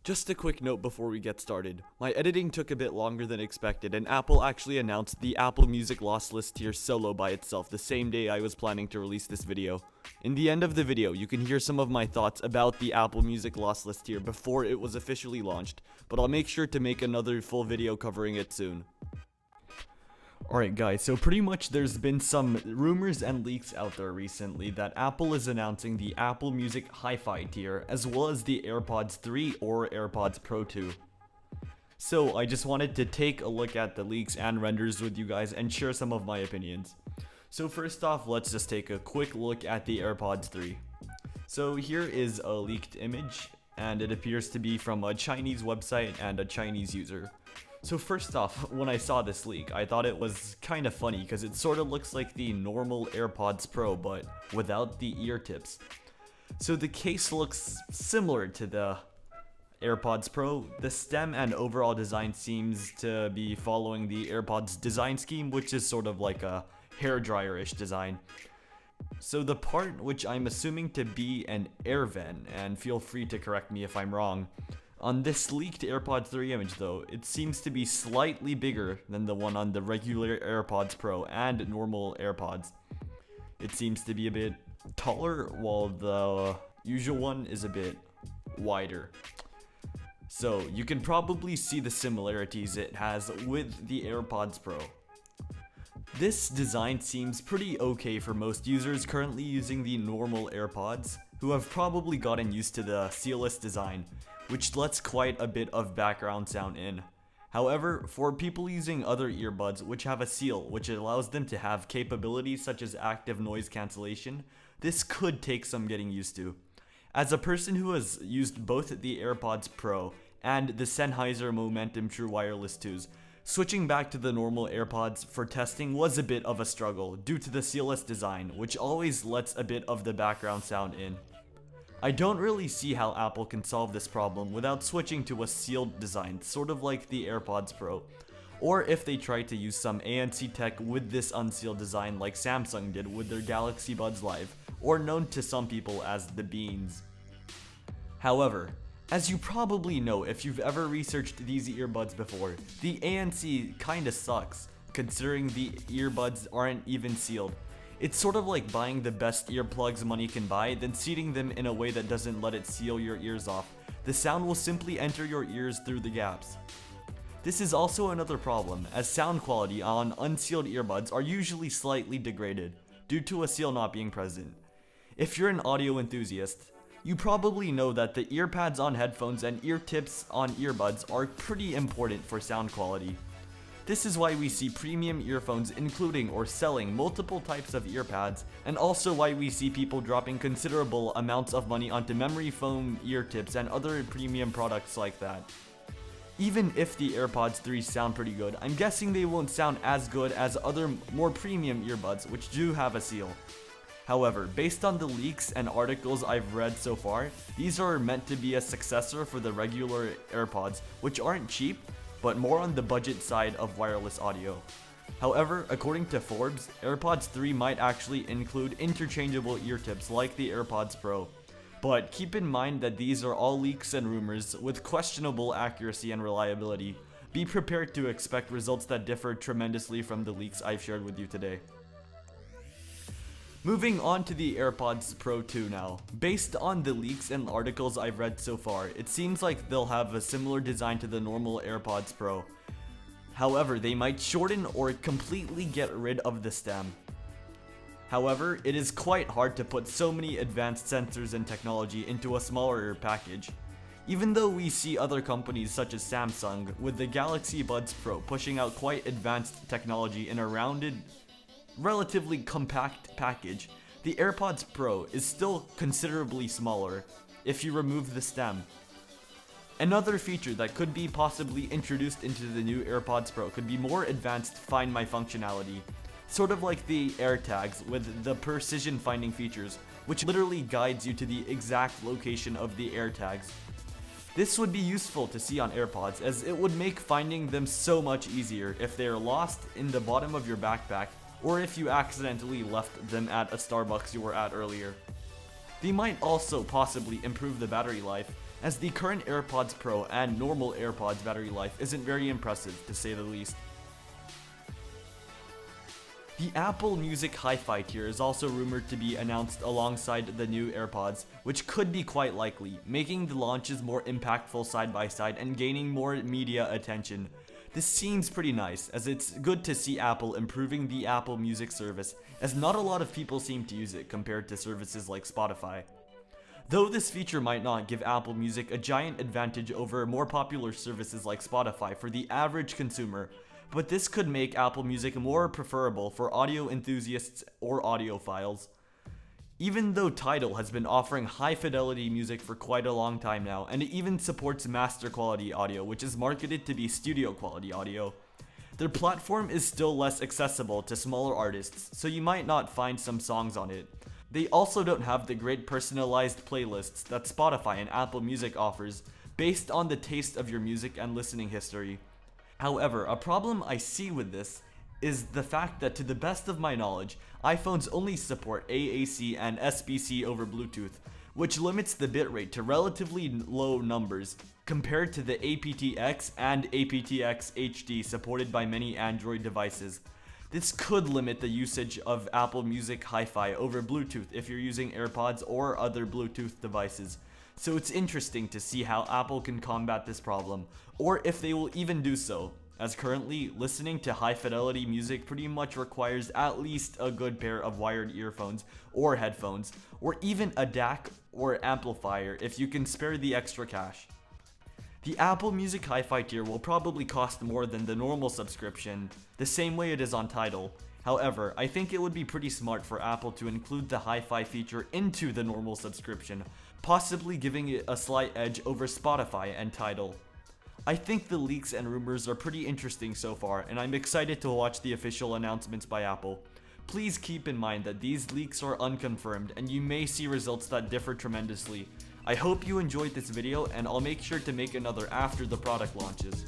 Just a quick note before we get started. My editing took a bit longer than expected, and Apple actually announced the Apple Music Lossless tier solo by itself the same day I was planning to release this video. In the end of the video, you can hear some of my thoughts about the Apple Music Lossless tier before it was officially launched, but I'll make sure to make another full video covering it soon. Alright guys, so pretty much there's been some rumors and leaks out there recently that Apple is announcing the Apple Music HiFi tier as well as the AirPods 3 or AirPods Pro 2. So I just wanted to take a look at the leaks and renders with you guys and share some of my opinions. So first off, let's just take a quick look at the AirPods 3. So here is a leaked image, and it appears to be from a Chinese website and a Chinese user. So first off, when I saw this leak, I thought it was kind of funny because it sort of looks like the normal AirPods Pro but without the ear tips. So the case looks similar to the AirPods Pro. The stem and overall design seems to be following the AirPods design scheme, which is sort of like a hairdryer-ish design. So the part which I'm assuming to be an air vent, and feel free to correct me if I'm wrong, on this leaked AirPods 3 image though, it seems to be slightly bigger than the one on the regular AirPods Pro and normal AirPods. It seems to be a bit taller while the usual one is a bit wider. So you can probably see the similarities it has with the AirPods Pro. This design seems pretty okay for most users currently using the normal AirPods, who have probably gotten used to the sealless design, which lets quite a bit of background sound in. However, for people using other earbuds which have a seal which allows them to have capabilities such as active noise cancellation, this could take some getting used to. As a person who has used both the AirPods Pro and the Sennheiser Momentum True Wireless 2s, switching back to the normal AirPods for testing was a bit of a struggle due to the sealless design, which always lets a bit of the background sound in. I don't really see how Apple can solve this problem without switching to a sealed design, sort of like the AirPods Pro, or if they try to use some ANC tech with this unsealed design like Samsung did with their Galaxy Buds Live, or known to some people as the Beans. However, as you probably know if you've ever researched these earbuds before, the ANC kinda sucks, considering the earbuds aren't even sealed. It's sort of like buying the best earplugs money can buy, then seating them in a way that doesn't let it seal your ears off. The sound will simply enter your ears through the gaps. This is also another problem, as sound quality on unsealed earbuds are usually slightly degraded, due to a seal not being present. If you're an audio enthusiast, you probably know that the ear pads on headphones and ear tips on earbuds are pretty important for sound quality. This is why we see premium earphones including or selling multiple types of ear pads, and also why we see people dropping considerable amounts of money onto memory foam ear tips and other premium products like that. Even if the AirPods 3 sound pretty good, I'm guessing they won't sound as good as other more premium earbuds which do have a seal. However, based on the leaks and articles I've read so far, these are meant to be a successor for the regular AirPods, which aren't cheap, but more on the budget side of wireless audio. However, according to Forbes, AirPods 3 might actually include interchangeable ear tips like the AirPods Pro. But keep in mind that these are all leaks and rumors with questionable accuracy and reliability. Be prepared to expect results that differ tremendously from the leaks I've shared with you today. Moving on to the AirPods Pro 2 now. Based on the leaks and articles I've read so far, it seems like they'll have a similar design to the normal AirPods Pro. However, they might shorten or completely get rid of the stem. However, it is quite hard to put so many advanced sensors and technology into a smaller package. Even though we see other companies such as Samsung with the Galaxy Buds Pro pushing out quite advanced technology in a rounded, relatively compact package, the AirPods Pro is still considerably smaller if you remove the stem. Another feature that could be possibly introduced into the new AirPods Pro could be more advanced Find My functionality, sort of like the AirTags with the precision finding features, which literally guides you to the exact location of the AirTags. This would be useful to see on AirPods, as it would make finding them so much easier if they are lost in the bottom of your backpack or if you accidentally left them at a Starbucks you were at earlier. They might also possibly improve the battery life, as the current AirPods Pro and normal AirPods battery life isn't very impressive, to say the least. The Apple Music HiFi tier is also rumored to be announced alongside the new AirPods, which could be quite likely, making the launches more impactful side by side and gaining more media attention. This seems pretty nice, as it's good to see Apple improving the Apple Music service, as not a lot of people seem to use it compared to services like Spotify. Though this feature might not give Apple Music a giant advantage over more popular services like Spotify for the average consumer, but this could make Apple Music more preferable for audio enthusiasts or audiophiles. Even though Tidal has been offering high-fidelity music for quite a long time now, and it even supports master-quality audio, which is marketed to be studio-quality audio, their platform is still less accessible to smaller artists, so you might not find some songs on it. They also don't have the great personalized playlists that Spotify and Apple Music offers, based on the taste of your music and listening history. However, a problem I see with this is the fact that, to the best of my knowledge, iPhones only support AAC and SBC over Bluetooth, which limits the bitrate to relatively low numbers compared to the aptX and aptX HD supported by many Android devices. This could limit the usage of Apple Music HiFi over Bluetooth if you're using AirPods or other Bluetooth devices. So it's interesting to see how Apple can combat this problem, or if they will even do so, as currently, listening to high-fidelity music pretty much requires at least a good pair of wired earphones or headphones, or even a DAC or amplifier if you can spare the extra cash. The Apple Music HiFi tier will probably cost more than the normal subscription, the same way it is on Tidal. However, I think it would be pretty smart for Apple to include the HiFi feature into the normal subscription, possibly giving it a slight edge over Spotify and Tidal. I think the leaks and rumors are pretty interesting so far, and I'm excited to watch the official announcements by Apple. Please keep in mind that these leaks are unconfirmed, and you may see results that differ tremendously. I hope you enjoyed this video, and I'll make sure to make another after the product launches.